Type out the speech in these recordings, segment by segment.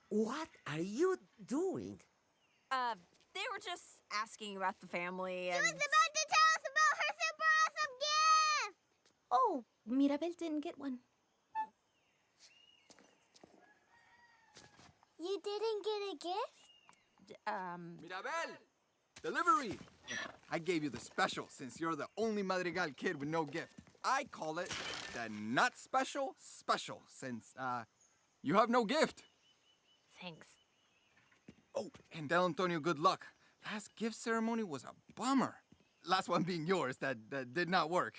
What are you doing? They were just asking about the family and... She was about to tell us about her super awesome gift! Oh, Mirabel didn't get one. You didn't get a gift? Mirabel! Delivery! I gave you the special since you're the only Madrigal kid with no gift. I call it the not special since, you have no gift. Thanks. Oh, and tell Antonio good luck. Last gift ceremony was a bummer. Last one being yours, that did not work.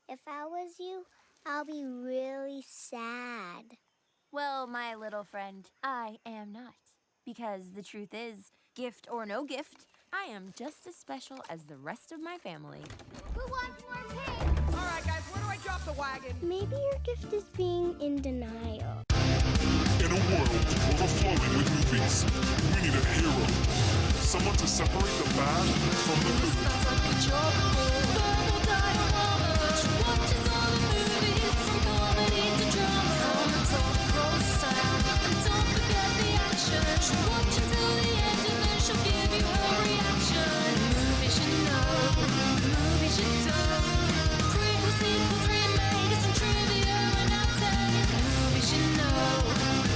If I was you, I'll be really sad. Well, my little friend, I am not. Because the truth is, gift or no gift, I am just as special as the rest of my family. Who wants more cake? All right, guys, where do I drop the wagon? Maybe your gift is being in denial. In a world overflowing with movies, we need a hero. Someone to separate the bad from the good. Sounds like a job. Verbal dioramas. Watches all the movies from comedy to drama. From the top roll sound. And don't forget the action. She'll watch until the end and then she'll give you her reaction. Movies you know, movies you don't. Prequels, sequels, remakes, and trivia and outtakes. Movies you know,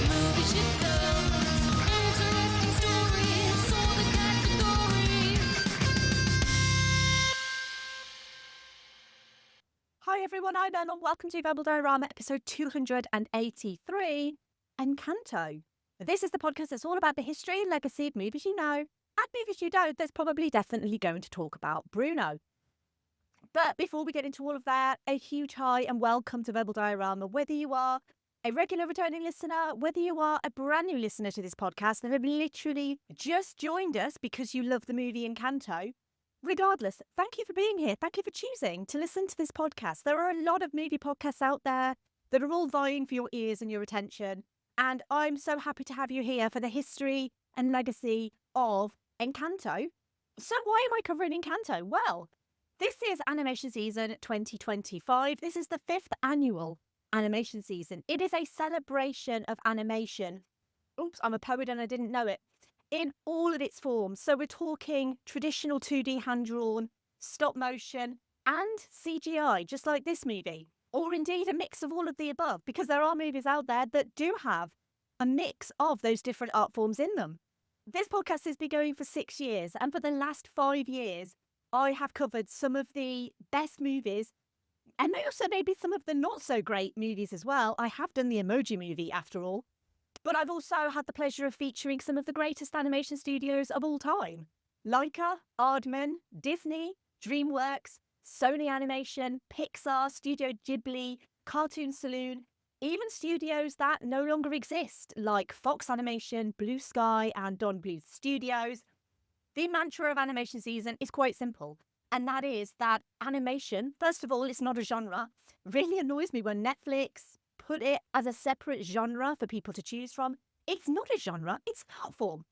movies you don't. Interesting stories, all the categories. Hi everyone, I'm Emma. Welcome to Verbal Diorama episode 283, Encanto. This is the podcast that's all about the history and legacy of movies you know, and movies you don't. There's probably definitely going to talk about Bruno. But before we get into all of that, a huge hi and welcome to Verbal Diorama. Whether you are a regular returning listener, whether you are a brand new listener to this podcast and have literally just joined us because you love the movie Encanto, regardless, thank you for being here. Thank you for choosing to listen to this podcast. There are a lot of movie podcasts out there that are all vying for your ears and your attention. And I'm so happy to have you here for the history and legacy of Encanto. So why am I covering Encanto? Well, this is animation season 2025. This is the 5th annual animation season. It is a celebration of animation. Oops, I'm a poet and I didn't know it. In all of its forms. So we're talking traditional 2D hand-drawn, stop motion, and CGI, just like this movie. Or indeed a mix of all of the above, because there are movies out there that do have a mix of those different art forms in them. This podcast has been going for 6 years, and for the last 5 years, I have covered some of the best movies, and also maybe some of the not-so-great movies as well. I have done the Emoji Movie, after all. But I've also had the pleasure of featuring some of the greatest animation studios of all time. Laika, Aardman, Disney, DreamWorks, Sony Animation, Pixar, Studio Ghibli, Cartoon Saloon, even studios that no longer exist, like Fox Animation, Blue Sky, and Don Bluth Studios. The mantra of animation season is quite simple, and that is that animation, first of all, it's not a genre. Really annoys me when Netflix put it as a separate genre for people to choose from. It's not a genre, it's an art form.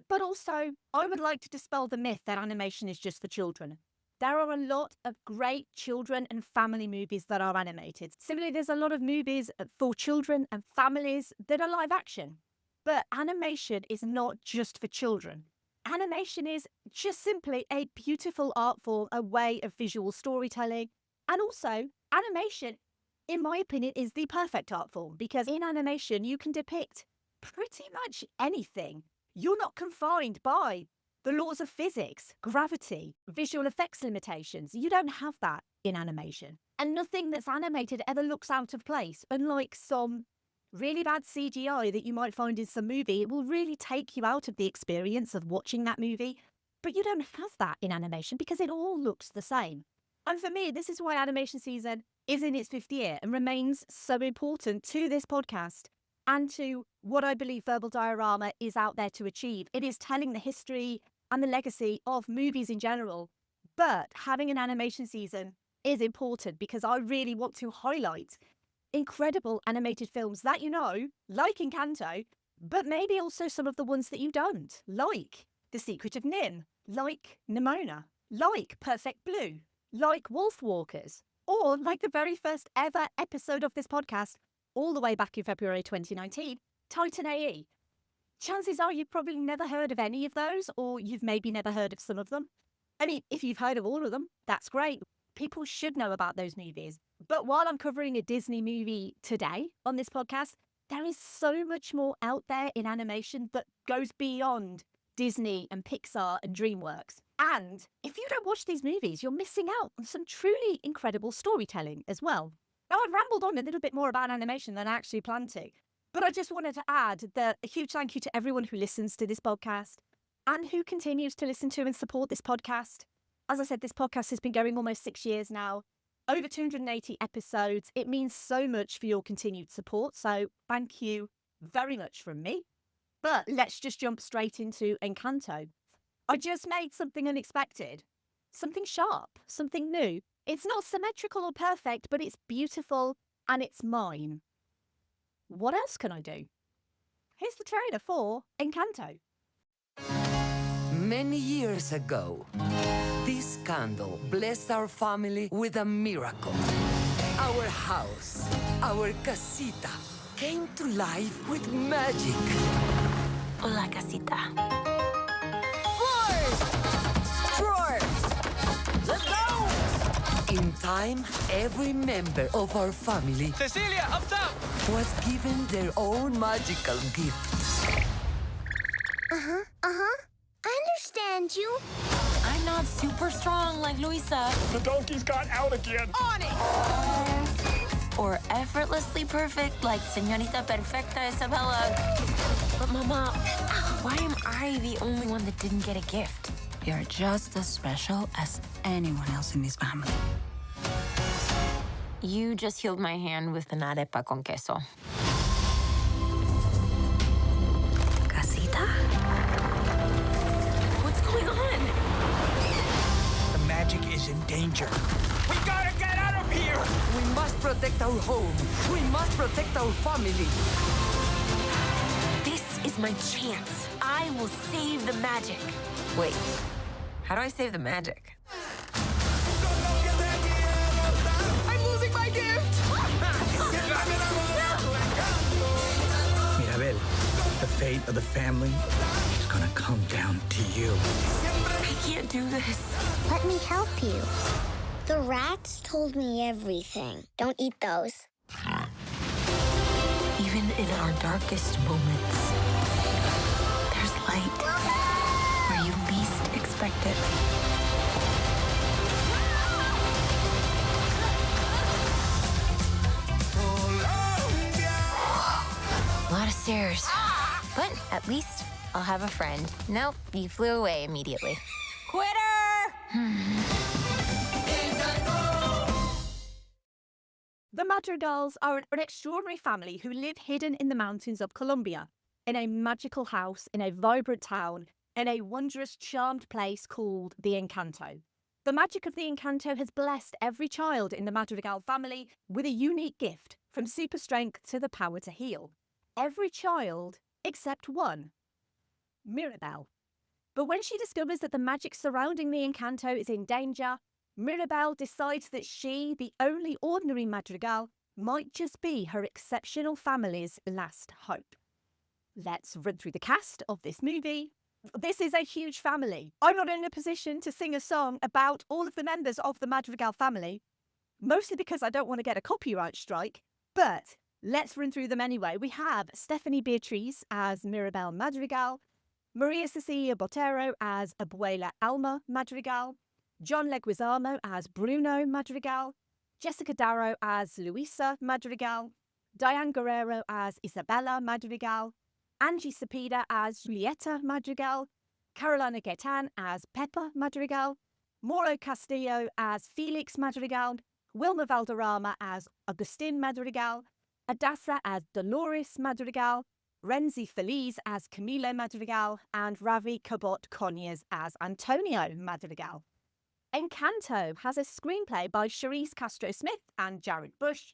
But also, I would like to dispel the myth that animation is just for children. There are a lot of great children and family movies that are animated. Similarly, there's a lot of movies for children and families that are live action. But animation is not just for children. Animation is just simply a beautiful art form, a way of visual storytelling. And also, animation, in my opinion, is the perfect art form, because in animation, you can depict pretty much anything. You're not confined by the laws of physics, gravity, visual effects limitations. You don't have that in animation. And nothing that's animated ever looks out of place, unlike some really bad CGI that you might find in some movie. It will really take you out of the experience of watching that movie. But you don't have that in animation because it all looks the same. And for me, this is why animation season is in its 5th year and remains so important to this podcast and to what I believe Verbal Diorama is out there to achieve. It is telling the history and the legacy of movies in general. But having an animation season is important because I really want to highlight incredible animated films that you know, like Encanto, but maybe also some of the ones that you don't, like The Secret of Nim, like Nimona, like Perfect Blue, like Wolfwalkers, or like the very first ever episode of this podcast, all the way back in February 2019, Titan AE. chances are you've probably never heard of any of those, or you've maybe never heard of some of them. I mean, if you've heard of all of them, that's great. People should know about those movies. But while I'm covering a Disney movie today on this podcast, there is so much more out there in animation that goes beyond Disney and Pixar and DreamWorks. And if you don't watch these movies, you're missing out on some truly incredible storytelling as well. Now, I've rambled on a little bit more about animation than I actually planned to, but I just wanted to add that a huge thank you to everyone who listens to this podcast and who continues to listen to and support this podcast. As I said, this podcast has been going almost 6 years now, over 280 episodes. It means so much for your continued support, so thank you very much from me. But let's just jump straight into Encanto. I just made something unexpected, something sharp, something new. It's not symmetrical or perfect, but it's beautiful and it's mine. What else can I do? Here's the trailer for Encanto. Many years ago, this candle blessed our family with a miracle. Our house, our casita, came to life with magic. Hola, casita. In time, every member of our family Cecilia, up top! was given their own magical gift. I understand you. I'm not super strong like Luisa. The donkeys got out again. On it! Or effortlessly perfect like Señorita Perfecta Isabella. But Mama, why am I the only one that didn't get a gift? You're just as special as anyone else in this family. You just healed my hand with an arepa con queso. Casita? What's going on? The magic is in danger. We gotta get out of here! We must protect our home. We must protect our family. This is my chance. I will save the magic. Wait, how do I save the magic? I'm losing my gift! Mirabel, the fate of the family is gonna come down to you. I can't do this. Let me help you. The rats told me everything. Don't eat those. Even in our darkest moments, there's light where you least expect it. A lot of stairs. But at least I'll have a friend. Nope, you flew away immediately. Quitter! The Madrigals are an extraordinary family who live hidden in the mountains of Colombia, in a magical house, in a vibrant town, in a wondrous, charmed place called the Encanto. The magic of the Encanto has blessed every child in the Madrigal family with a unique gift, from super strength to the power to heal. Every child except one, Mirabel. But when she discovers that the magic surrounding the Encanto is in danger, Mirabel decides that she, the only ordinary Madrigal, might just be her exceptional family's last hope. Let's run through the cast of this movie. This is a huge family. I'm not in a position to sing a song about all of the members of the Madrigal family, mostly because I don't want to get a copyright strike, but let's run through them anyway. We have Stephanie Beatriz as Mirabel Madrigal, Maria Cecilia Botero as Abuela Alma Madrigal, John Leguizamo as Bruno Madrigal, Jessica Darrow as Luisa Madrigal, Diane Guerrero as Isabella Madrigal, Angie Cepeda as Julieta Madrigal, Carolina Gaitan as Peppa Madrigal, Mauro Castillo as Felix Madrigal, Wilma Valderrama as Agustin Madrigal, Adassa as Dolores Madrigal, Renzi Feliz as Camilo Madrigal, and Ravi Cabot Conyers as Antonio Madrigal. Encanto has a screenplay by Charisse Castro-Smith and Jared Bush,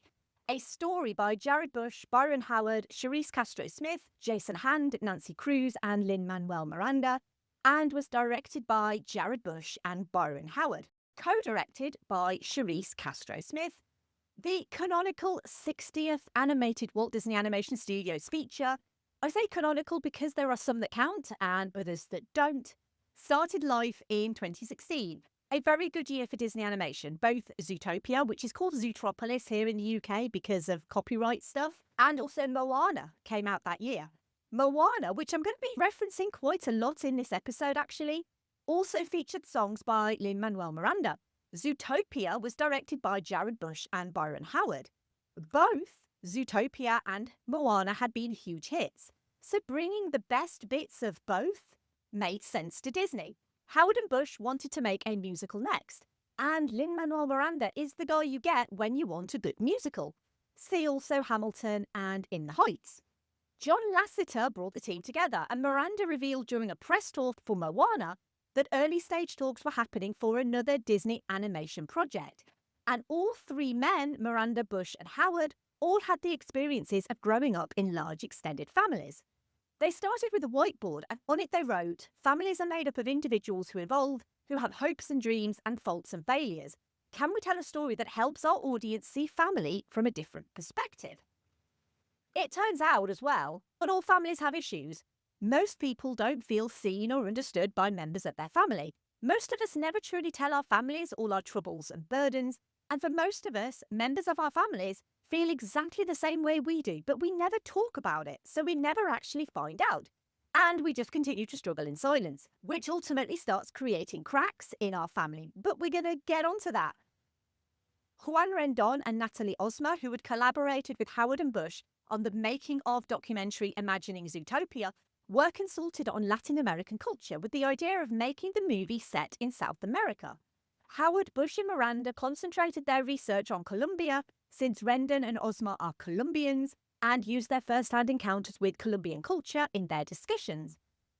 a story by Jared Bush, Byron Howard, Charisse Castro-Smith, Jason Hand, Nancy Cruz, and Lin-Manuel Miranda, and was directed by Jared Bush and Byron Howard. Co-directed by Charisse Castro-Smith. The canonical 60th animated Walt Disney Animation Studios feature I say canonical because there are some that count and others that don't. Started life in 2016. A very good year for Disney animation. Both Zootopia, which is called Zootropolis here in the UK because of copyright stuff, and also Moana came out that year. Moana, which I'm going to be referencing quite a lot in this episode actually, also featured songs by Lin-Manuel Miranda. Zootopia was directed by Jared Bush and Byron Howard. Both Zootopia and Moana had been huge hits, so bringing the best bits of both made sense to Disney. Howard and Bush wanted to make a musical next, and Lin-Manuel Miranda is the guy you get when you want a good musical. See also Hamilton and In the Heights. John Lasseter brought the team together, and Miranda revealed during a press tour for Moana that early stage talks were happening for another Disney animation project. And all three men, Miranda, Bush and Howard, all had the experiences of growing up in large extended families. They started with a whiteboard, and on it they wrote, "Families are made up of individuals who evolve, who have hopes and dreams and faults and failures. Can we tell a story that helps our audience see family from a different perspective?" It turns out as well, not all families have issues. Most people don't feel seen or understood by members of their family. Most of us never truly tell our families all our troubles and burdens, and for most of us, members of our families feel exactly the same way we do, but we never talk about it, so we never actually find out. And we just continue to struggle in silence, which ultimately starts creating cracks in our family. But we're going to get onto that. Juan Rendon and Natalie Osmer, who had collaborated with Howard and Bush on the making of documentary Imagining Zootopia, were consulted on Latin American culture with the idea of making the movie set in South America. Howard, Bush and Miranda concentrated their research on Colombia, since Rendon and Osmer are Colombians, and used their first-hand encounters with Colombian culture in their discussions.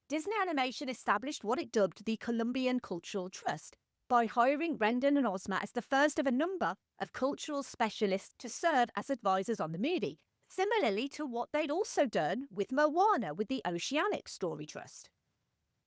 Disney Animation established what it dubbed the Colombian Cultural Trust by hiring Rendon and Osmer as the first of a number of cultural specialists to serve as advisors on the movie, similarly to what they'd also done with Moana with the Oceanic Story Trust.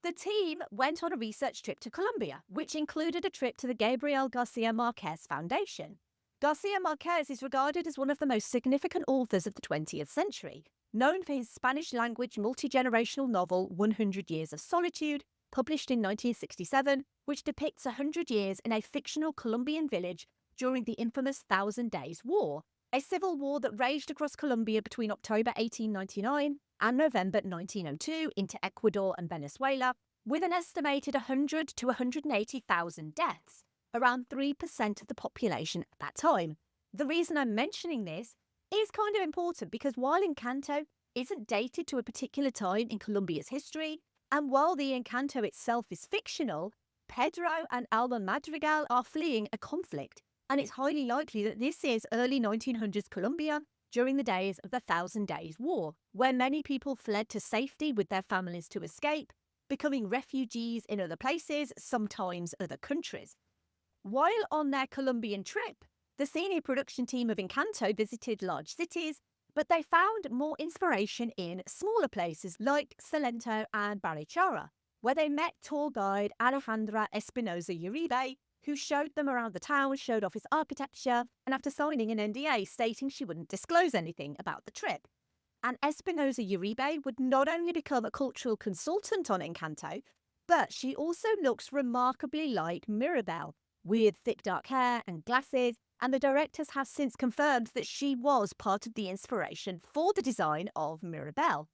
The team went on a research trip to Colombia, which included a trip to the Gabriel Garcia Marquez Foundation. Garcia Marquez is regarded as one of the most significant authors of the 20th century, known for his Spanish-language multi-generational novel 100 Years of Solitude, published in 1967, which depicts 100 years in a fictional Colombian village during the infamous Thousand Days War, a civil war that raged across Colombia between October 1899 and November 1902 into Ecuador and Venezuela, with an estimated 100 to 180,000 deaths, around 3% of the population at that time. The reason I'm mentioning this is kind of important because while Encanto isn't dated to a particular time in Colombia's history, and while the Encanto itself is fictional, Pedro and Alma Madrigal are fleeing a conflict, and it's highly likely that this is early 1900s Colombia during the days of the Thousand Days War, where many people fled to safety with their families to escape, becoming refugees in other places, sometimes other countries. While on their Colombian trip, the senior production team of Encanto visited large cities, but they found more inspiration in smaller places like Salento and Barichara, where they met tour guide Alejandra Espinosa Uribe, who showed them around the town, showed off its architecture, and after signing an NDA stating she wouldn't disclose anything about the trip. And Espinosa Uribe would not only become a cultural consultant on Encanto, but she also looks remarkably like Mirabel, with thick dark hair and glasses, and the directors have since confirmed that she was part of the inspiration for the design of Mirabel.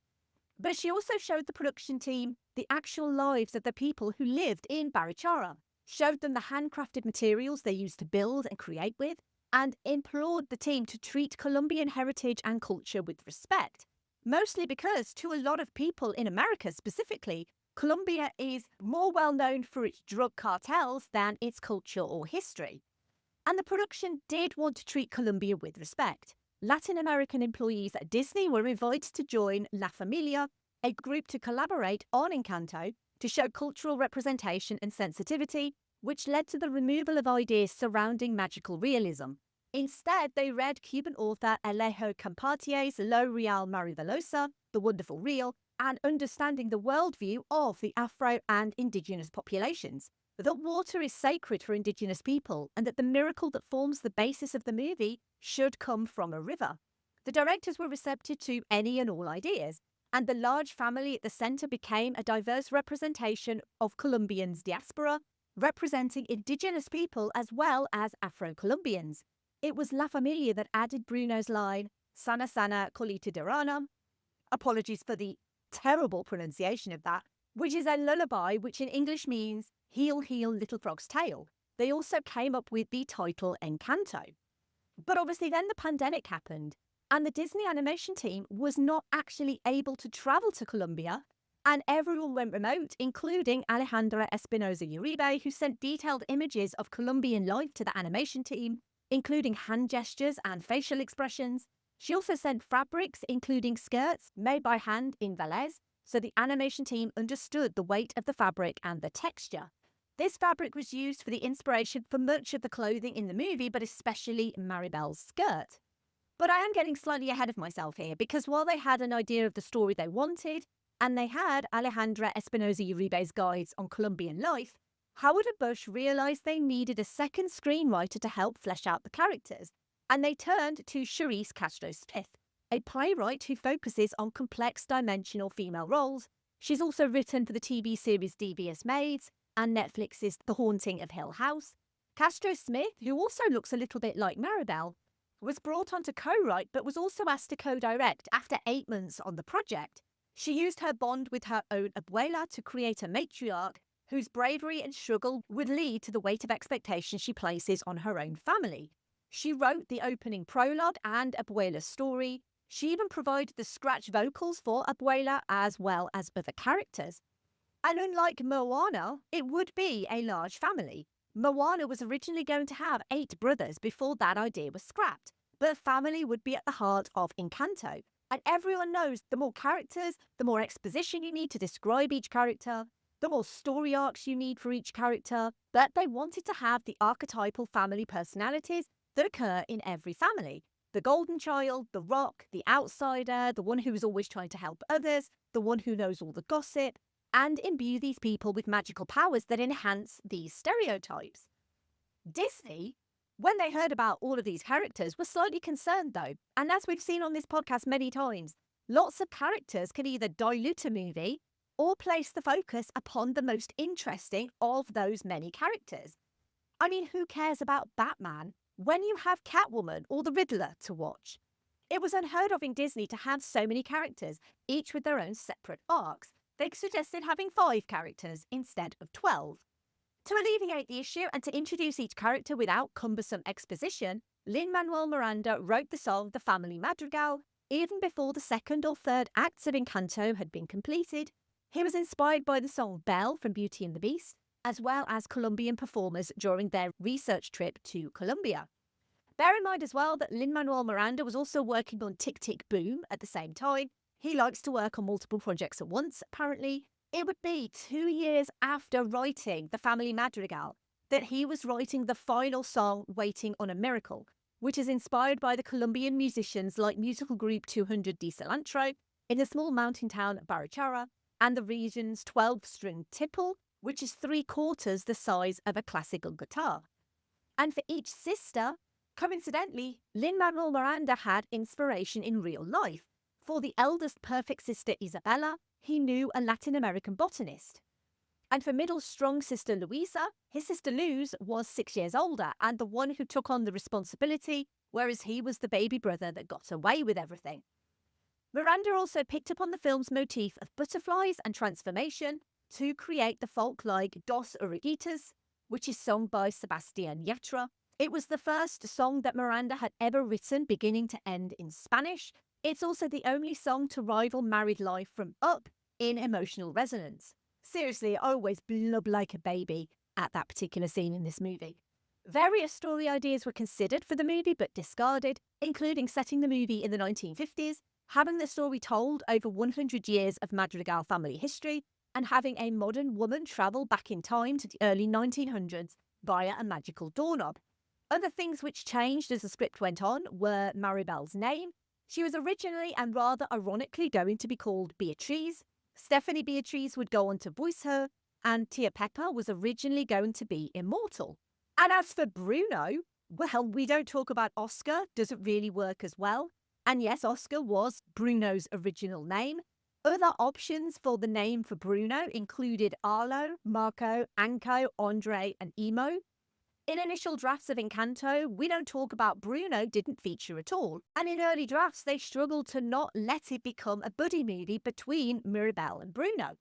But she also showed the production team the actual lives of the people who lived in Barichara, showed them the handcrafted materials they used to build and create with, and implored the team to treat Colombian heritage and culture with respect. Mostly because, to a lot of people in America specifically, Colombia is more well known for its drug cartels than its culture or history. And the production did want to treat Colombia with respect. Latin American employees at Disney were invited to join La Familia, a group to collaborate on Encanto to show cultural representation and sensitivity, which led to the removal of ideas surrounding magical realism. Instead, they read Cuban author Alejo Campartier's Lo Real Maravilloso, The Wonderful Real, and understanding the worldview of the Afro and Indigenous populations, that water is sacred for Indigenous people and that the miracle that forms the basis of the movie should come from a river. The directors were receptive to any and all ideas, and the large family at the centre became a diverse representation of Colombians' diaspora, representing indigenous people as well as Afro-Colombians. It was La Familia that added Bruno's line, Sana Sana Colita de Rana. Apologies for the terrible pronunciation of that, which is a lullaby, which in English means Heal, Heal, Little Frog's Tale. They also came up with the title Encanto. But obviously then the pandemic happened, and the Disney animation team was not actually able to travel to Colombia, and everyone went remote, including Alejandra Espinosa Uribe, who sent detailed images of Colombian life to the animation team, including hand gestures and facial expressions. She also sent fabrics, including skirts made by hand in Valais, so the animation team understood the weight of the fabric and the texture. This fabric was used for the inspiration for much of the clothing in the movie, but especially Mirabel's skirt. But I am getting slightly ahead of myself here, because while they had an idea of the story they wanted, and they had Alejandra Espinosa Uribe's guides on Colombian life, Howard and Bush realised they needed a second screenwriter to help flesh out the characters, and they turned to Charisse Castro-Smith, a playwright who focuses on complex dimensional female roles. She's also written for the TV series Devious Maids and Netflix's The Haunting of Hill House. Castro-Smith, who also looks a little bit like Mirabel, was brought on to co-write but was also asked to co-direct after 8 months on the project. She used her bond with her own Abuela to create a matriarch whose bravery and struggle would lead to the weight of expectation she places on her own family. She wrote the opening prologue and Abuela's story. She even provided the scratch vocals for Abuela as well as other characters. And unlike Moana, it would be a large family. Moana was originally going to have 8 brothers before that idea was scrapped, but family would be at the heart of Encanto. And everyone knows the more characters, the more exposition you need to describe each character, the more story arcs you need for each character, but they wanted to have the archetypal family personalities that occur in every family. The golden child, the rock, the outsider, the one who is always trying to help others, the one who knows all the gossip, and imbue these people with magical powers that enhance these stereotypes. Disney, when they heard about all of these characters, were slightly concerned though, and as we've seen on this podcast many times, lots of characters can either dilute a movie or place the focus upon the most interesting of those many characters. I mean, who cares about Batman when you have Catwoman or the Riddler to watch? It was unheard of in Disney to have so many characters, each with their own separate arcs. They suggested having 5 characters instead of 12. To alleviate the issue and to introduce each character without cumbersome exposition, Lin-Manuel Miranda wrote the song The Family Madrigal even before the second or third acts of Encanto had been completed. He was inspired by the song Belle from Beauty and the Beast, as well as Colombian performers during their research trip to Colombia. Bear in mind as well that Lin-Manuel Miranda was also working on Tick Tick Boom at the same time. He likes to work on multiple projects at once, apparently. It would be 2 years after writing The Family Madrigal that he was writing the final song, Waiting on a Miracle, which is inspired by the Colombian musicians like musical group 200 de Cilantro in the small mountain town Barichara, and the region's 12-string tipple, which is 3/4 the size of a classical guitar. And for each sister, coincidentally, Lin-Manuel Miranda had inspiration in real life. For the eldest perfect sister Isabella, he knew a Latin American botanist. And for middle strong sister Luisa, his sister Luz was 6 years older and the one who took on the responsibility, whereas he was the baby brother that got away with everything. Miranda also picked up on the film's motif of butterflies and transformation to create the folk-like Dos Orugitas, which is sung by Sebastián Yatra. It was the first song that Miranda had ever written beginning to end in Spanish. It's also the only song to rival Married Life from Up in emotional resonance. Seriously, I always blub like a baby at that particular scene in this movie. Various story ideas were considered for the movie but discarded, including setting the movie in the 1950s, having the story told over 100 years of Madrigal family history, and having a modern woman travel back in time to the early 1900s via a magical doorknob. Other things which changed as the script went on were Mirabel's name. She was originally and rather ironically going to be called Beatriz. Stephanie Beatriz would go on to voice her, and Tia Pepper was originally going to be immortal. And as for Bruno, well, we don't talk about Oscar, doesn't really work as well. And yes, Oscar was Bruno's original name, Other options for the name for Bruno included Arlo, Marco, Anko, Andre, and Emo. In initial drafts of Encanto, We Don't Talk About Bruno didn't feature at all, and in early drafts they struggled to not let it become a buddy movie between Mirabel and Bruno.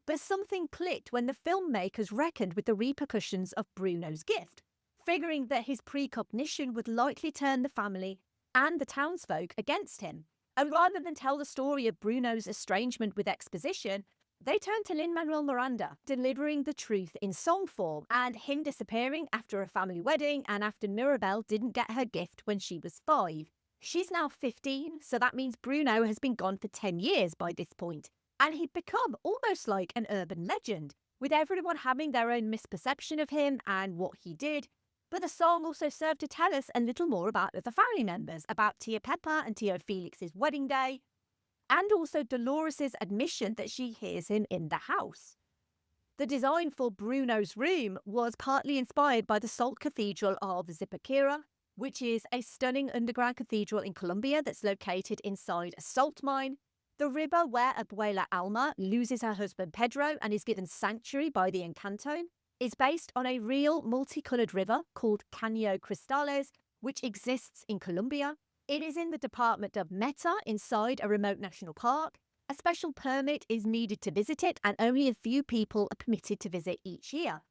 But something clicked when the filmmakers reckoned with the repercussions of Bruno's gift, figuring that his precognition would likely turn the family and the townsfolk against him. And rather than tell the story of Bruno's estrangement with exposition, they turned to Lin-Manuel Miranda, delivering the truth in song form, and him disappearing after a family wedding and after Mirabel didn't get her gift when she was 5. She's now 15, so that means Bruno has been gone for 10 years by this point, and he'd become almost like an urban legend, with everyone having their own misperception of him and what he did. But the song also served to tell us a little more about other family members, about Tia Peppa and Tio Felix's wedding day, and also Dolores' admission that she hears him in the house. The design for Bruno's room was partly inspired by the Salt Cathedral of Zipaquira, which is a stunning underground cathedral in Colombia that's located inside a salt mine. The river where Abuela Alma loses her husband Pedro and is given sanctuary by the Encanto is based on a real multicoloured river called Caño Cristales, which exists in Colombia. It is in the department of Meta inside a remote national park. A special permit is needed to visit it, and only a few people are permitted to visit each year.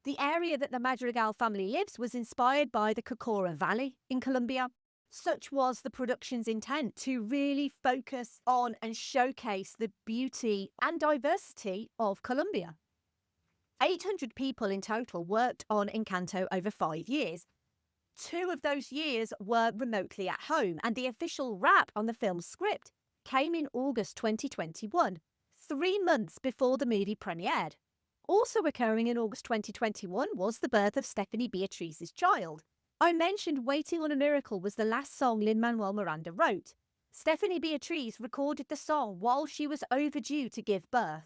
The area that the Madrigal family lives was inspired by the Cocora Valley in Colombia. Such was the production's intent, to really focus on and showcase the beauty and diversity of Colombia. 800 people in total worked on Encanto over 5 years. 2 of those years were remotely at home, and the official wrap on the film's script came in August 2021, 3 months before the movie premiered. Also occurring in August 2021 was the birth of Stephanie Beatriz's child. I mentioned Waiting on a Miracle was the last song Lin-Manuel Miranda wrote. Stephanie Beatriz recorded the song while she was overdue to give birth.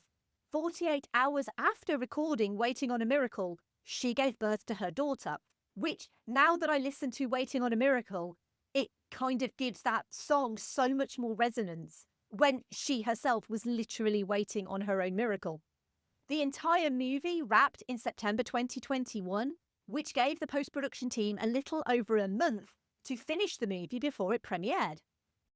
48 hours after recording Waiting on a Miracle, she gave birth to her daughter, which, now that I listen to Waiting on a Miracle, it kind of gives that song so much more resonance when she herself was literally waiting on her own miracle. The entire movie wrapped in September 2021, which gave the post-production team a little over a month to finish the movie before it premiered.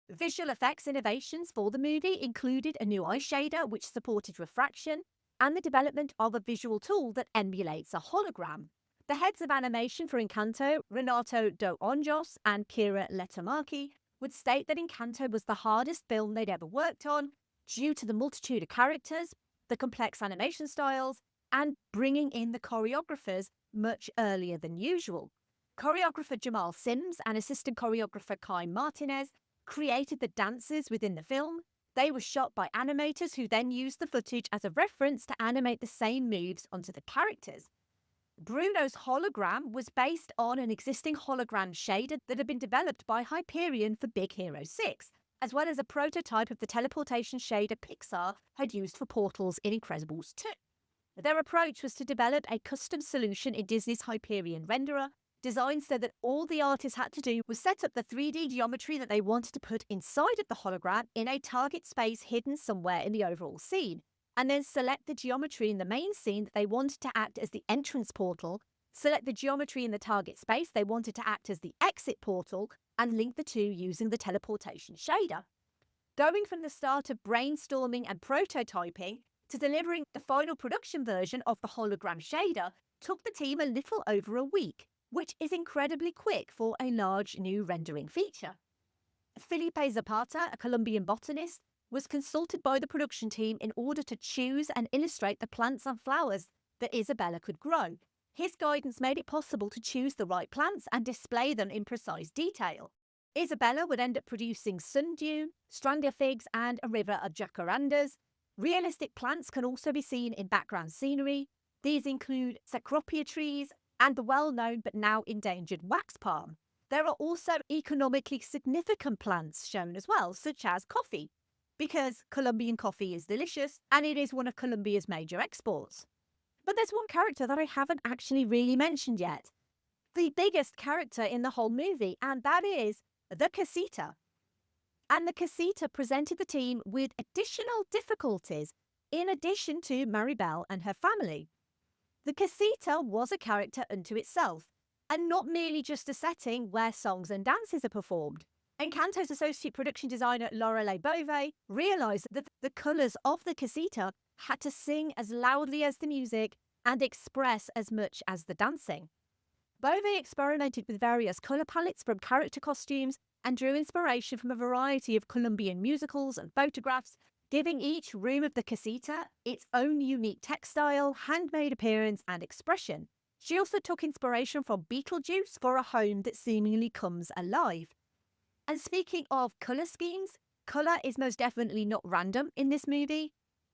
Visual effects innovations for the movie included a new eye shader which supported refraction and the development of a visual tool that emulates a hologram. The heads of animation for Encanto, Renato Do Onjos and Kira Letamaki, would state that Encanto was the hardest film they'd ever worked on due to the multitude of characters, the complex animation styles, and bringing in the choreographers much earlier than usual. Choreographer Jamal Sims and assistant choreographer Kai Martinez created the dances within the film. They were shot by animators who then used the footage as a reference to animate the same moves onto the characters. Bruno's hologram was based on an existing hologram shader that had been developed by Hyperion for Big Hero 6, as well as a prototype of the teleportation shader Pixar had used for Portals in Incredibles 2. Their approach was to develop a custom solution in Disney's Hyperion renderer, designed so that all the artists had to do was set up the 3D geometry that they wanted to put inside of the hologram in a target space hidden somewhere in the overall scene, and then select the geometry in the main scene that they wanted to act as the entrance portal, select the geometry in the target space they wanted to act as the exit portal, and link the two using the teleportation shader. Going from the start of brainstorming and prototyping to delivering the final production version of the hologram shader took the team a little over a week, which is incredibly quick for a large new rendering feature. Felipe Zapata, a Colombian botanist, was consulted by the production team in order to choose and illustrate the plants and flowers that Isabella could grow. His guidance made it possible to choose the right plants and display them in precise detail. Isabella would end up producing sundew, strander figs, and a river of jacarandas. Realistic plants can also be seen in background scenery. These include cecropia trees and the well-known but now endangered wax palm. There are also economically significant plants shown as well, such as coffee, because Colombian coffee is delicious and it is one of Colombia's major exports. But there's one character that I haven't actually really mentioned yet. The biggest character in the whole movie, and that is the casita. And the casita presented the team with additional difficulties in addition to Mirabel and her family. The casita was a character unto itself, and not merely just a setting where songs and dances are performed. Encanto's associate production designer Lorelei Bove realised that the colours of the casita had to sing as loudly as the music and express as much as the dancing. Bove experimented with various colour palettes from character costumes and drew inspiration from a variety of Colombian musicals and photographs, giving each room of the casita its own unique textile, handmade appearance and expression. She also took inspiration from Beetlejuice for a home that seemingly comes alive. And speaking of colour schemes, colour is most definitely not random in this movie.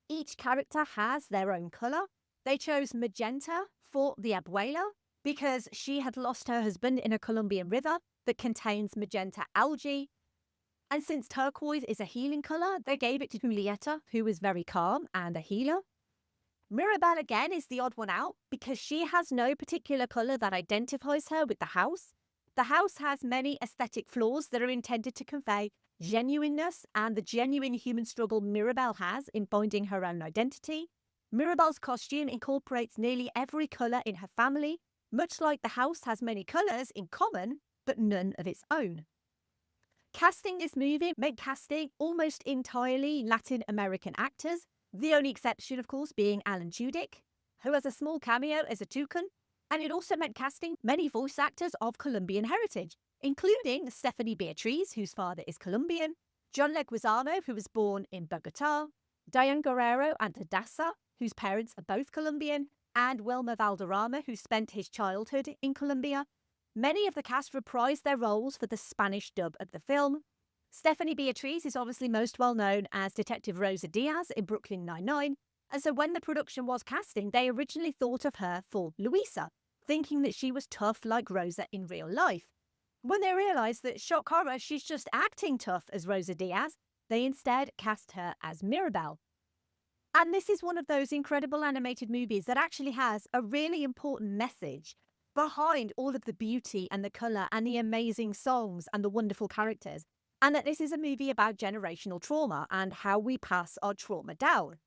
Each character has their own colour. They chose magenta for the Abuela because she had lost her husband in a Colombian river that contains magenta algae. And since turquoise is a healing colour, they gave it to Julieta, who is very calm and a healer. Mirabel again is the odd one out because she has no particular colour that identifies her with the house. The house has many aesthetic flaws that are intended to convey genuineness and the genuine human struggle Mirabel has in finding her own identity. Mirabel's costume incorporates nearly every colour in her family, much like the house has many colours in common, but none of its own. Casting this movie meant casting almost entirely Latin American actors, the only exception, of course, being Alan Tudyk, who has a small cameo as a toucan, and it also meant casting many voice actors of Colombian heritage, including Stephanie Beatriz, whose father is Colombian, John Leguizamo, who was born in Bogota, Diane Guerrero and Hadassah, whose parents are both Colombian, and Wilmer Valderrama, who spent his childhood in Colombia. Many of the cast reprised their roles for the Spanish dub of the film. Stephanie Beatriz is obviously most well known as Detective Rosa Diaz in Brooklyn Nine-Nine, and so when the production was casting, they originally thought of her for Luisa, thinking that she was tough like Rosa in real life. When they realised that, shock horror, she's just acting tough as Rosa Diaz, they instead cast her as Mirabel. And this is one of those incredible animated movies that actually has a really important message behind all of the beauty and the colour and the amazing songs and the wonderful characters, and that this is a movie about generational trauma and how we pass our trauma down.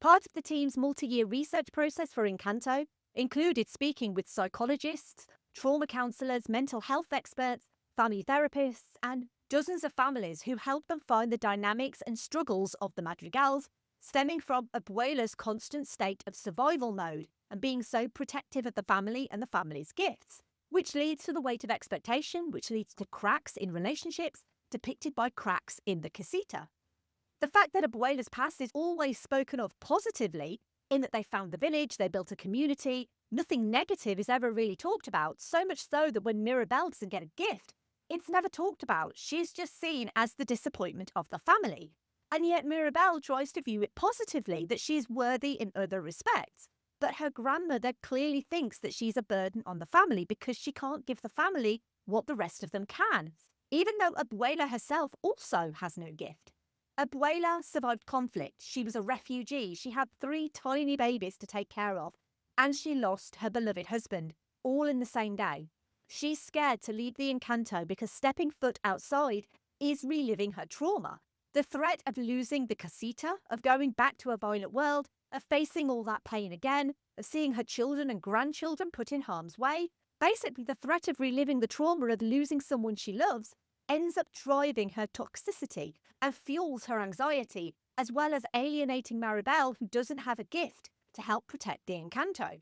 Part of the team's multi-year research process for Encanto included speaking with psychologists, trauma counsellors, mental health experts, family therapists, and dozens of families who helped them find the dynamics and struggles of the Madrigals, stemming from Abuela's constant state of survival mode and being so protective of the family and the family's gifts, which leads to the weight of expectation, which leads to cracks in relationships, depicted by cracks in the casita. The fact that Abuela's past is always spoken of positively, in that they found the village, they built a community, nothing negative is ever really talked about, so much so that when Mirabel doesn't get a gift, it's never talked about. She's just seen as the disappointment of the family. And yet Mirabel tries to view it positively, that she is worthy in other respects. But her grandmother clearly thinks that she's a burden on the family because she can't give the family what the rest of them can, even though Abuela herself also has no gift. Abuela survived conflict. She was a refugee. She had 3 tiny babies to take care of, and she lost her beloved husband, all in the same day. She's scared to leave the Encanto because stepping foot outside is reliving her trauma. The threat of losing the casita, of going back to a violent world, of facing all that pain again, of seeing her children and grandchildren put in harm's way, basically the threat of reliving the trauma of losing someone she loves, ends up driving her toxicity and fuels her anxiety, as well as alienating Mirabel, who doesn't have a gift to help protect the Encanto.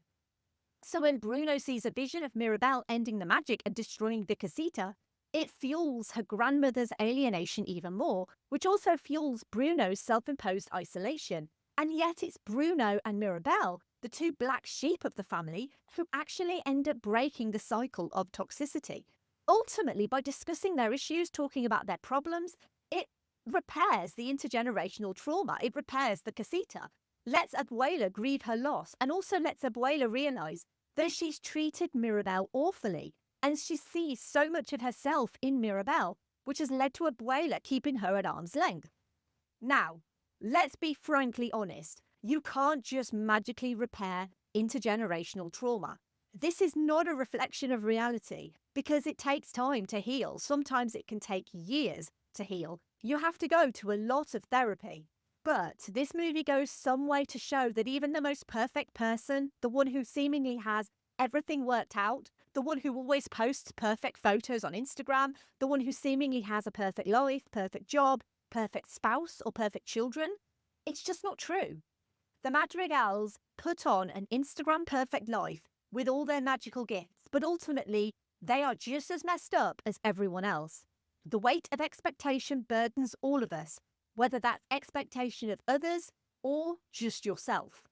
So when Bruno sees a vision of Mirabel ending the magic and destroying the casita, it fuels her grandmother's alienation even more, which also fuels Bruno's self-imposed isolation. And yet it's Bruno and Mirabel, the 2 black sheep of the family, who actually end up breaking the cycle of toxicity. Ultimately, by discussing their issues, talking about their problems, it repairs the intergenerational trauma. It repairs the casita, lets Abuela grieve her loss, and also lets Abuela realise that she's treated Mirabel awfully, and she sees so much of herself in Mirabel, which has led to Abuela keeping her at arm's length. Now, let's be frankly honest. You can't just magically repair intergenerational trauma. This is not a reflection of reality because it takes time to heal. Sometimes it can take years to heal. You have to go to a lot of therapy. But this movie goes some way to show that even the most perfect person, the one who seemingly has everything worked out, the one who always posts perfect photos on Instagram, the one who seemingly has a perfect life, perfect job, perfect spouse, or perfect children, it's just not true. The Madrigals put on an Instagram perfect life with all their magical gifts, but ultimately, they are just as messed up as everyone else. The weight of expectation burdens all of us, whether that's expectation of others or just yourself.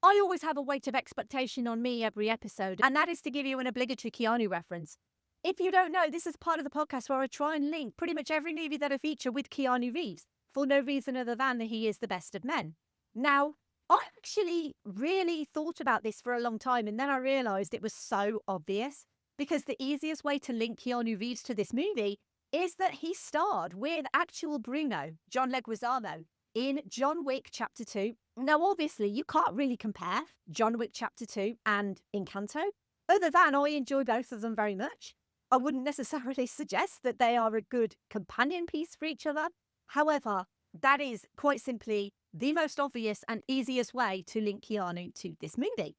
I always have a weight of expectation on me every episode, and that is to give you an obligatory Keanu reference. If you don't know, this is part of the podcast where I try and link pretty much every movie that I feature with Keanu Reeves, for no reason other than that he is the best of men. Now, I actually really thought about this for a long time, and then I realised it was so obvious, because the easiest way to link Keanu Reeves to this movie is that he starred with actual Bruno, John Leguizamo, in John Wick Chapter 2. Now, obviously, you can't really compare John Wick Chapter 2 and Encanto, other than I enjoy both of them very much. I wouldn't necessarily suggest that they are a good companion piece for each other. However, that is quite simply the most obvious and easiest way to link Keanu to this movie.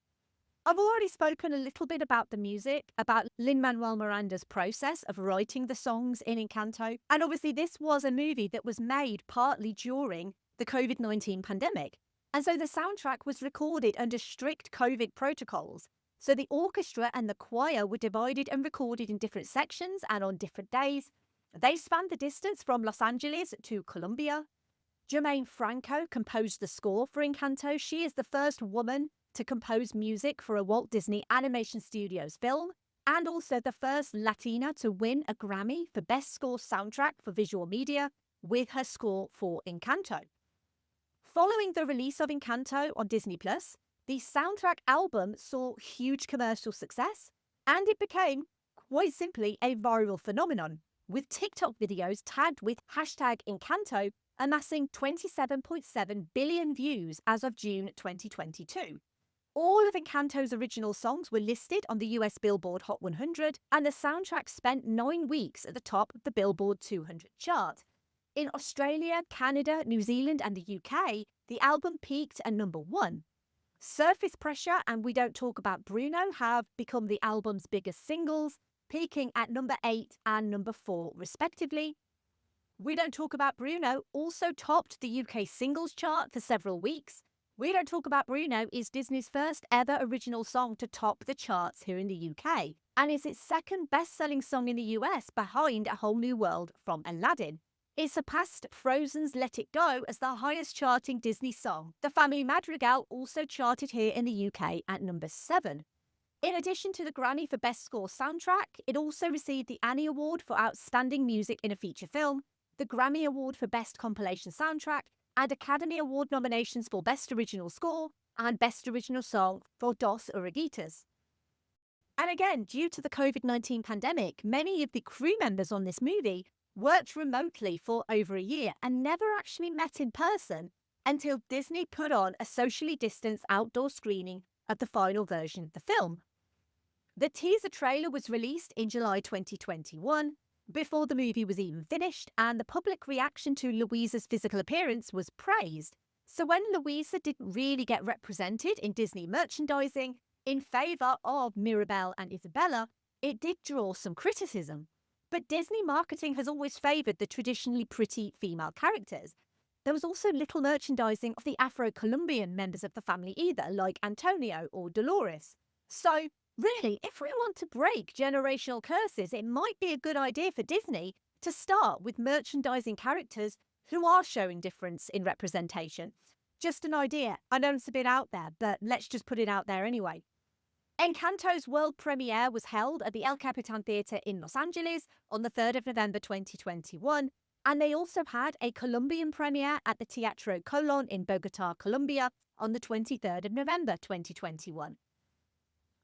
I've already spoken a little bit about the music, about Lin-Manuel Miranda's process of writing the songs in Encanto. And obviously this was a movie that was made partly during the COVID-19 pandemic. And so the soundtrack was recorded under strict COVID protocols. So the orchestra and the choir were divided and recorded in different sections and on different days. They spanned the distance from Los Angeles to Colombia. Germaine Franco composed the score for Encanto. She is the first woman to compose music for a Walt Disney Animation Studios film, and also the first Latina to win a Grammy for Best Score Soundtrack for Visual Media with her score for Encanto. Following the release of Encanto on Disney+, the soundtrack album saw huge commercial success, and it became, quite simply, a viral phenomenon, with TikTok videos tagged with #Encanto amassing 27.7 billion views as of June 2022. All of Encanto's original songs were listed on the US Billboard Hot 100, and the soundtrack spent 9 weeks at the top of the Billboard 200 chart. In Australia, Canada, New Zealand, and the UK, the album peaked at number 1. Surface Pressure and We Don't Talk About Bruno have become the album's biggest singles, peaking at number 8 and number 4, respectively. We Don't Talk About Bruno also topped the UK singles chart for several weeks. We Don't Talk About Bruno is Disney's first ever original song to top the charts here in the UK, and is its second best-selling song in the US behind A Whole New World from Aladdin. It surpassed Frozen's Let It Go as the highest charting Disney song. The Family Madrigal also charted here in the UK at number 7. In addition to the Grammy for Best Score Soundtrack, it also received the Annie Award for Outstanding Music in a Feature Film, the Grammy Award for Best Compilation Soundtrack, and Academy Award nominations for Best Original Score and Best Original Song for Dos Orugitas. And again, due to the COVID-19 pandemic, many of the crew members on this movie worked remotely for over a year and never actually met in person until Disney put on a socially distanced outdoor screening of the final version of the film. The teaser trailer was released in July 2021, before the movie was even finished, and the public reaction to Louisa's physical appearance was praised. So when Louisa didn't really get represented in Disney merchandising in favour of Mirabel and Isabella, it did draw some criticism. But Disney marketing has always favoured the traditionally pretty female characters. There was also little merchandising of the Afro-Colombian members of the family either, like Antonio or Dolores. So really, if we want to break generational curses, it might be a good idea for Disney to start with merchandising characters who are showing difference in representation. Just an idea. I know it's a bit out there, but let's just put it out there anyway. Encanto's world premiere was held at the El Capitan Theatre in Los Angeles on the 3rd of November 2021, and they also had a Colombian premiere at the Teatro Colón in Bogotá, Colombia on the 23rd of November 2021.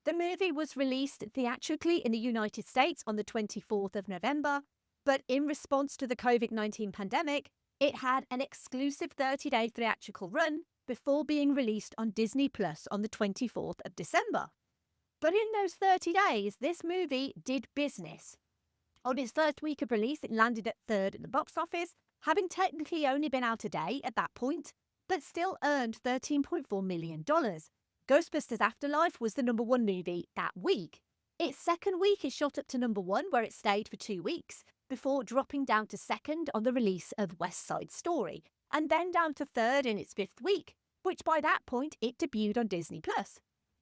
The movie was released theatrically in the United States on the 24th of November, but in response to the COVID-19 pandemic, it had an exclusive 30-day theatrical run before being released on Disney Plus on the 24th of December. But in those 30 days, this movie did business. On its first week of release, it landed at 3rd at the box office, having technically only been out a day at that point, but still earned $13.4 million. Ghostbusters Afterlife was the #1 movie that week. Its second week it shot up to #1, where it stayed for 2 weeks, before dropping down to second on the release of West Side Story, and then down to third in its 5th week, which by that point it debuted on Disney+.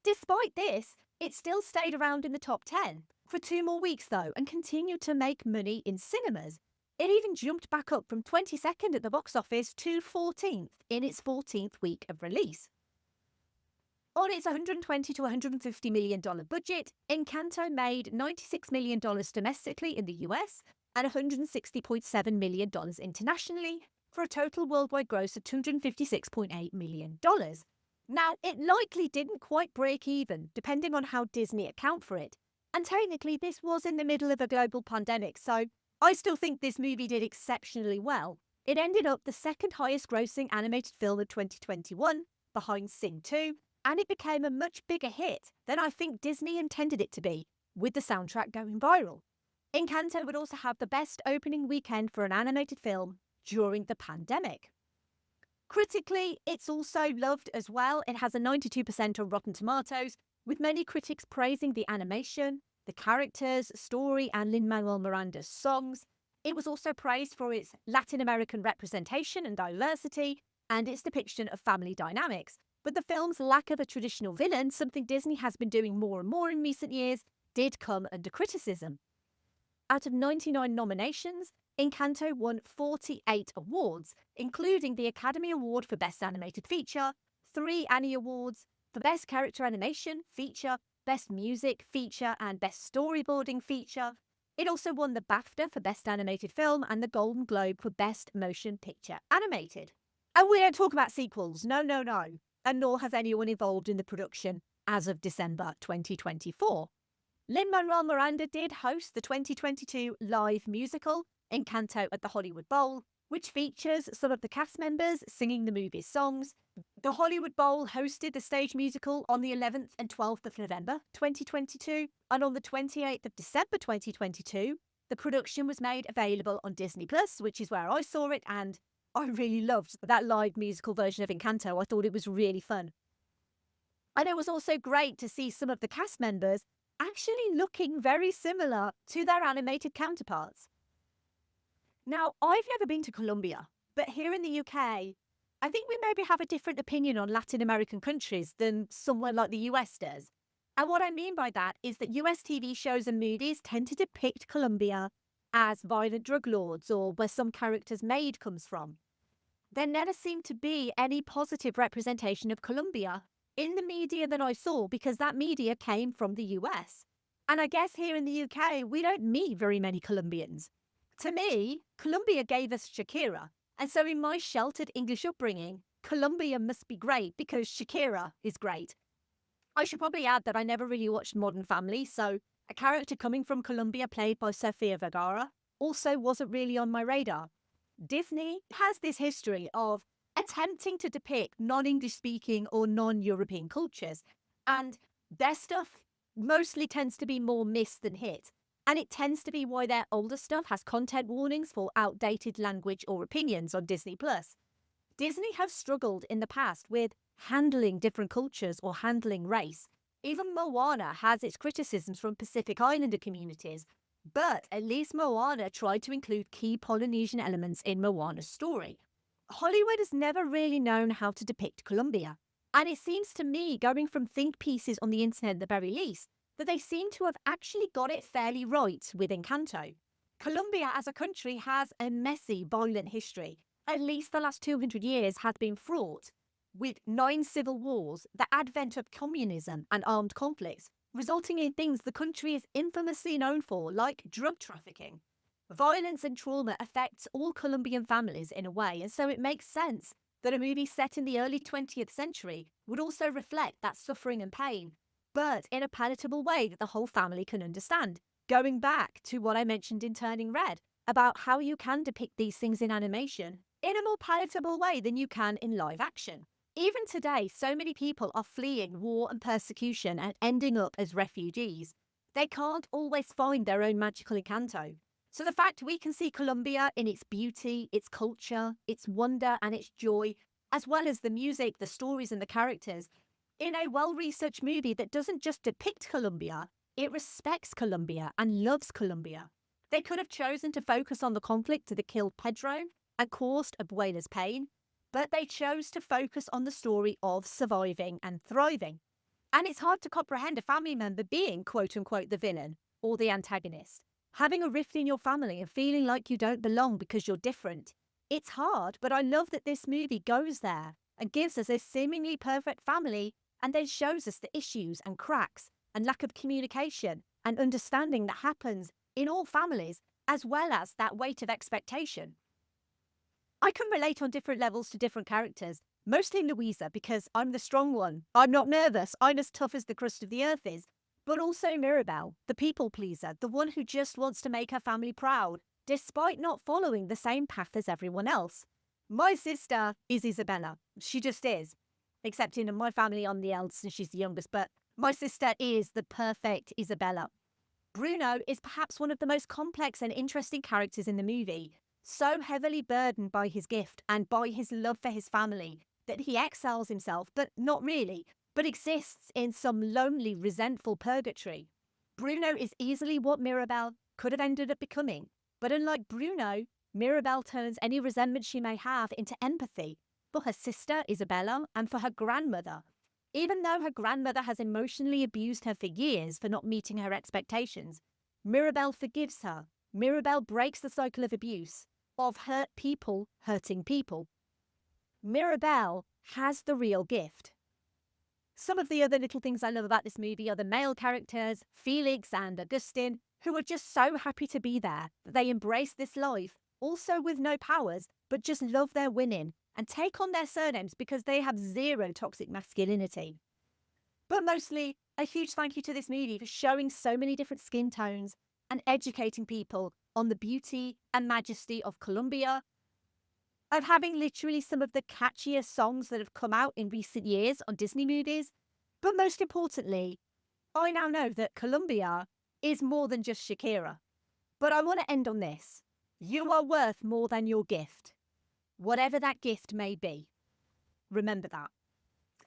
Despite this, it still stayed around in the top 10 for 2 more weeks though, and continued to make money in cinemas. It even jumped back up from 22nd at the box office to 14th in its 14th week of release. On its $120 to $150 million budget, Encanto made $96 million domestically in the US and $160.7 million internationally, for a total worldwide gross of $256.8 million. Now, it likely didn't quite break even, depending on how Disney account for it. And technically, this was in the middle of a global pandemic, so I still think this movie did exceptionally well. It ended up the second highest grossing animated film of 2021, behind Sing 2, and it became a much bigger hit than I think Disney intended it to be, with the soundtrack going viral. Encanto would also have the best opening weekend for an animated film during the pandemic. Critically, it's also loved as well. It has a 92% on Rotten Tomatoes, with many critics praising the animation, the characters, story, and Lin-Manuel Miranda's songs. It was also praised for its Latin American representation and diversity, and its depiction of family dynamics. But the film's lack of a traditional villain, something Disney has been doing more and more in recent years, did come under criticism. Out of 99 nominations, Encanto won 48 awards, including the Academy Award for Best Animated Feature, 3 Annie Awards for Best Character Animation Feature, Best Music Feature, and Best Storyboarding Feature. It also won the BAFTA for Best Animated Film and the Golden Globe for Best Motion Picture Animated. And we don't talk about sequels, no. And nor has anyone involved in the production as of December 2024. Lin-Manuel Miranda did host the 2022 live musical, Encanto at the Hollywood Bowl, which features some of the cast members singing the movie's songs. The Hollywood Bowl hosted the stage musical on the 11th and 12th of November 2022, and on the 28th of December 2022, the production was made available on Disney+, which is where I saw it, and I really loved that live musical version of Encanto. I thought it was really fun. And it was also great to see some of the cast members actually looking very similar to their animated counterparts. Now, I've never been to Colombia, but here in the UK, I think we maybe have a different opinion on Latin American countries than somewhere like the US does. And what I mean by that is that US TV shows and movies tend to depict Colombia as violent drug lords, or where some character's maid comes from. There never seemed to be any positive representation of Colombia in the media that I saw, because that media came from the US. And I guess here in the UK, we don't meet very many Colombians. To me, Colombia gave us Shakira. And so in my sheltered English upbringing, Colombia must be great because Shakira is great. I should probably add that I never really watched Modern Family, so a character coming from Colombia played by Sofia Vergara also wasn't really on my radar. Disney has this history of attempting to depict non-English speaking or non-European cultures, and their stuff mostly tends to be more miss than hit. And it tends to be why their older stuff has content warnings for outdated language or opinions on Disney+. Disney have struggled in the past with handling different cultures or handling race. Even Moana has its criticisms from Pacific Islander communities, but at least Moana tried to include key Polynesian elements in Moana's story. Hollywood has never really known how to depict Colombia, and it seems to me, going from think pieces on the internet at the very least, that they seem to have actually got it fairly right with Encanto. Colombia as a country has a messy, violent history. At least the last 200 years had been fraught with 9 civil wars, the advent of communism and armed conflicts, resulting in things the country is infamously known for, like drug trafficking. Violence and trauma affects all Colombian families in a way, and so it makes sense that a movie set in the early 20th century would also reflect that suffering and pain, but in a palatable way that the whole family can understand. Going back to what I mentioned in Turning Red, about how you can depict these things in animation in a more palatable way than you can in live action. Even today, so many people are fleeing war and persecution and ending up as refugees. They can't always find their own magical Encanto. So the fact we can see Colombia in its beauty, its culture, its wonder and its joy, as well as the music, the stories and the characters, in a well-researched movie that doesn't just depict Colombia, it respects Colombia and loves Colombia. They could have chosen to focus on the conflict that killed Pedro and caused Abuela's pain, but they chose to focus on the story of surviving and thriving. And it's hard to comprehend a family member being, quote-unquote, the villain or the antagonist. Having a rift in your family and feeling like you don't belong because you're different. It's hard, but I love that this movie goes there and gives us a seemingly perfect family and then shows us the issues and cracks and lack of communication and understanding that happens in all families, as well as that weight of expectation. I can relate on different levels to different characters, mostly Louisa because I'm the strong one. I'm not nervous. I'm as tough as the crust of the earth is. But also Mirabel, the people pleaser, the one who just wants to make her family proud, despite not following the same path as everyone else. My sister is Isabella. She just is. Except in my family, I'm the eldest and she's the youngest, but my sister is the perfect Isabella. Bruno is perhaps one of the most complex and interesting characters in the movie, so heavily burdened by his gift and by his love for his family that he exiles himself, but not really, but exists in some lonely, resentful purgatory. Bruno is easily what Mirabel could have ended up becoming, but unlike Bruno, Mirabel turns any resentment she may have into empathy for her sister Isabella and for her grandmother. Even though her grandmother has emotionally abused her for years for not meeting her expectations, Mirabel forgives her. Mirabel breaks the cycle of abuse, of hurt people hurting people. Mirabel has the real gift. Some of the other little things I love about this movie are the male characters, Felix and Augustine, who are just so happy to be there, that they embrace this life, also with no powers, but just love their winning and take on their surnames because they have zero toxic masculinity. But mostly, a huge thank you to this movie for showing so many different skin tones and educating people on the beauty and majesty of Colombia, of having literally some of the catchiest songs that have come out in recent years on Disney movies. But most importantly, I now know that Colombia is more than just Shakira. But I want to end on this. You are worth more than your gift, whatever that gift may be. Remember that.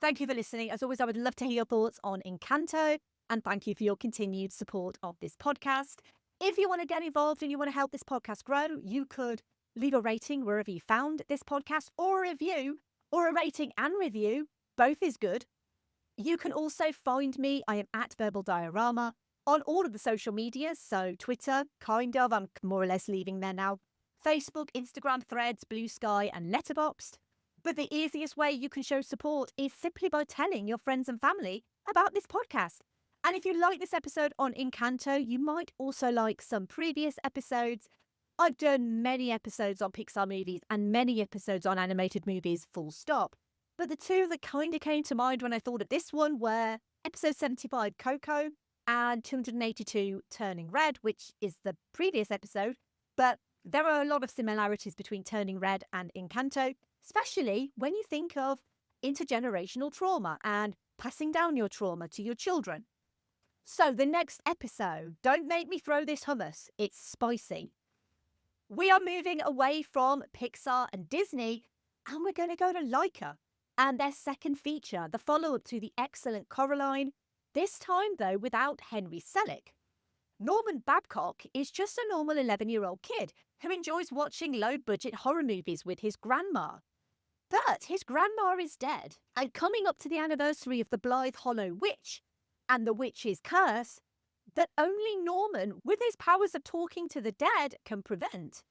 Thank you for listening. As always, I would love to hear your thoughts on Encanto, and thank you for your continued support of this podcast. If you want to get involved and you want to help this podcast grow, you could leave a rating wherever you found this podcast, or a review, or a rating and review. Both is good. You can also find me. I am at Verbal Diorama on all of the social media. So Twitter, kind of, I'm more or less leaving there now. Facebook, Instagram, Threads, Blue Sky, and Letterboxd. But the easiest way you can show support is simply by telling your friends and family about this podcast. And if you like this episode on Encanto, you might also like some previous episodes. I've done many episodes on Pixar movies and many episodes on animated movies, full stop. But the two that kind of came to mind when I thought of this one were episode 75, Coco, and 282, Turning Red, which is the previous episode. But there are a lot of similarities between Turning Red and Encanto, especially when you think of intergenerational trauma and passing down your trauma to your children. So the next episode, don't make me throw this hummus, it's spicy. We are moving away from Pixar and Disney, and we're going to go to Laika and their second feature, the follow-up to the excellent Coraline, this time though without Henry Selick. Norman Babcock is just a normal 11-year-old kid who enjoys watching low-budget horror movies with his grandma. But his grandma is dead, and coming up to the anniversary of the Blythe Hollow Witch and the witch's curse, that only Norman, with his powers of talking to the dead, can prevent.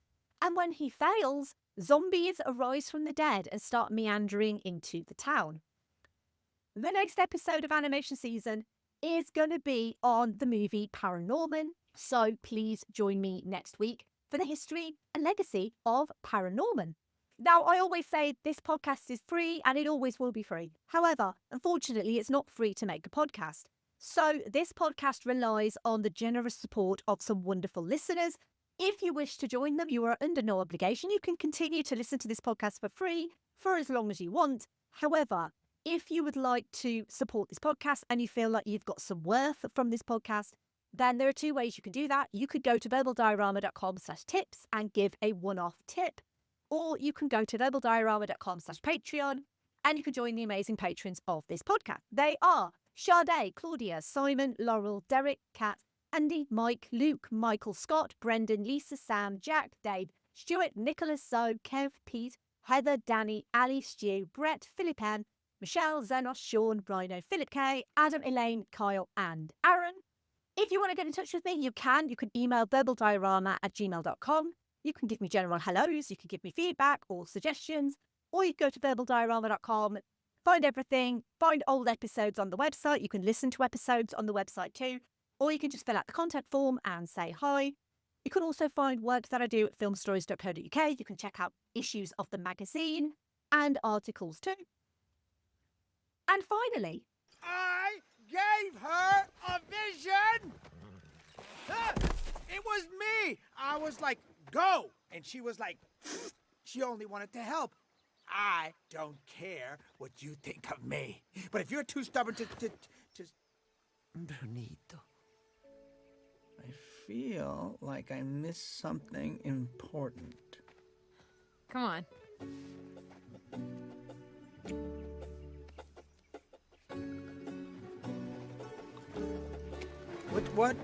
And when he fails, zombies arise from the dead and start meandering into the town. The next episode of animation season is going to be on the movie Paranorman, so please join me next week for the history and legacy of Paranorman. Now, I always say this podcast is free and it always will be free. However, unfortunately, it's not free to make a podcast. So this podcast relies on the generous support of some wonderful listeners. If you wish to join them, you are under no obligation. You can continue to listen to this podcast for free for as long as you want. However, if you would like to support this podcast and you feel like you've got some worth from this podcast, then there are two ways you can do that. You could go to verbaldiorama.com/tips and give a one-off tip, or you can go to verbaldiorama.com/Patreon and you can join the amazing patrons of this podcast. They are Sade, Claudia, Simon, Laurel, Derek, Kat, Andy, Mike, Luke, Michael, Scott, Brendan, Lisa, Sam, Jack, Dave, Stuart, Nicholas, Zoe, Kev, Pete, Heather, Danny, Ali, Stu, Brett, Philip N, Michelle, Zenos, Sean, Rhino, Philip K, Adam, Elaine, Kyle, and Aaron. If you want to get in touch with me, you can. You can email verbaldiorama@gmail.com. You can give me general hellos. You can give me feedback or suggestions. Or you can go to verbaldiorama.com, find everything, find old episodes on the website. You can listen to episodes on the website too. Or you can just fill out the contact form and say hi. You can also find work that I do at filmstories.co.uk. You can check out issues of the magazine and articles too. And finally, I gave her a vision! It was me! I was like, go! And she was like, she only wanted to help. I don't care what you think of me. But if you're too stubborn to... Brunito. I feel like I missed something important. Come on.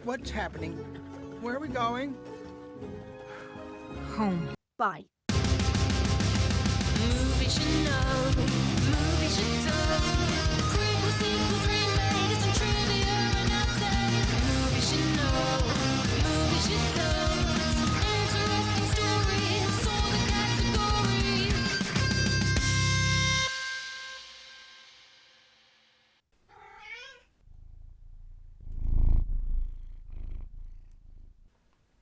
What's happening? Where are we going? Home. bye. Movie